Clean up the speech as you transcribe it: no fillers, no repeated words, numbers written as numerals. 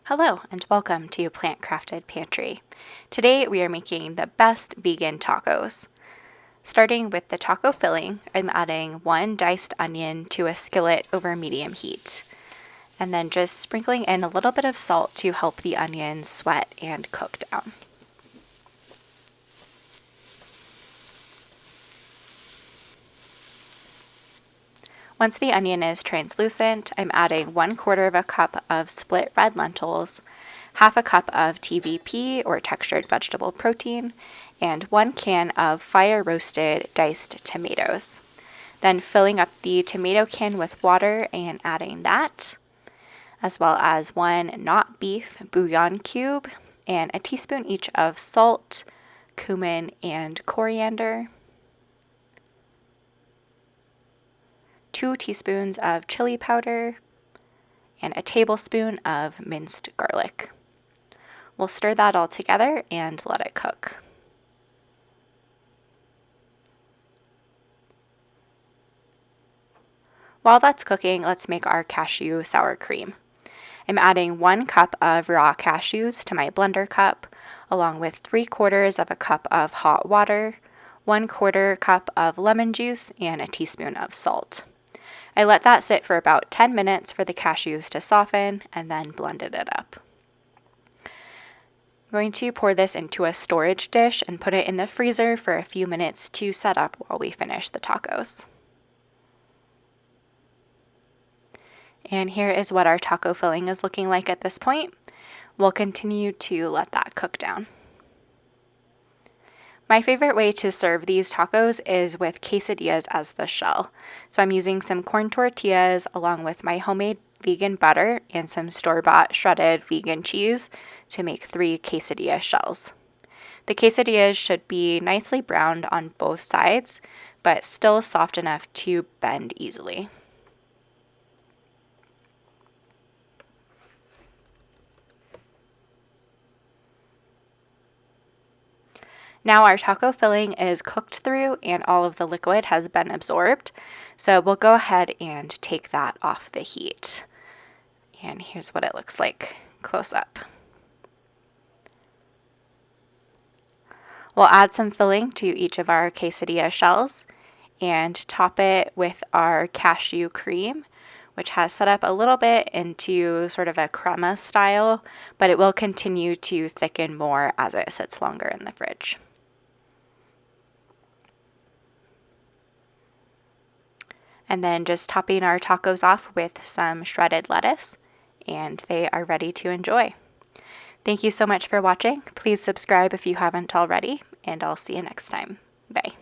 Hello and welcome to Plant Crafted Pantry. Today we are making the best vegan tacos. Starting with the taco filling, I'm adding 1 diced onion to a skillet over medium heat, and then just sprinkling in a little bit of salt to help the onions sweat and cook down. Once the onion is translucent, I'm adding 1/4 cup of split red lentils, half a cup of TVP or textured vegetable protein, and 1 can of fire roasted diced tomatoes. Then filling up the tomato can with water and adding that, as well as 1 not beef bouillon cube and a teaspoon each of salt, cumin, and coriander, 2 teaspoons of chili powder, and a tablespoon of minced garlic. We'll stir that all together and let it cook. While that's cooking, let's make our cashew sour cream. I'm adding 1 cup of raw cashews to my blender cup, along with 3/4 cup of hot water, 1/4 cup of lemon juice, and a teaspoon of salt. I let that sit for about 10 minutes for the cashews to soften and then blended it up. I'm going to pour this into a storage dish and put it in the freezer for a few minutes to set up while we finish the tacos. And here is what our taco filling is looking like at this point. We'll continue to let that cook down. My favorite way to serve these tacos is with quesadillas as the shell. So I'm using some corn tortillas along with my homemade vegan butter and some store-bought shredded vegan cheese to make 3 quesadilla shells. The quesadillas should be nicely browned on both sides, but still soft enough to bend easily. Now our taco filling is cooked through and all of the liquid has been absorbed. So we'll go ahead and take that off the heat. And here's what it looks like close up. We'll add some filling to each of our quesadilla shells and top it with our cashew cream, which has set up a little bit into sort of a crema style, but it will continue to thicken more as it sits longer in the fridge. And then just topping our tacos off with some shredded lettuce, and they are ready to enjoy. Thank you so much for watching. Please subscribe if you haven't already, and I'll see you next time. Bye.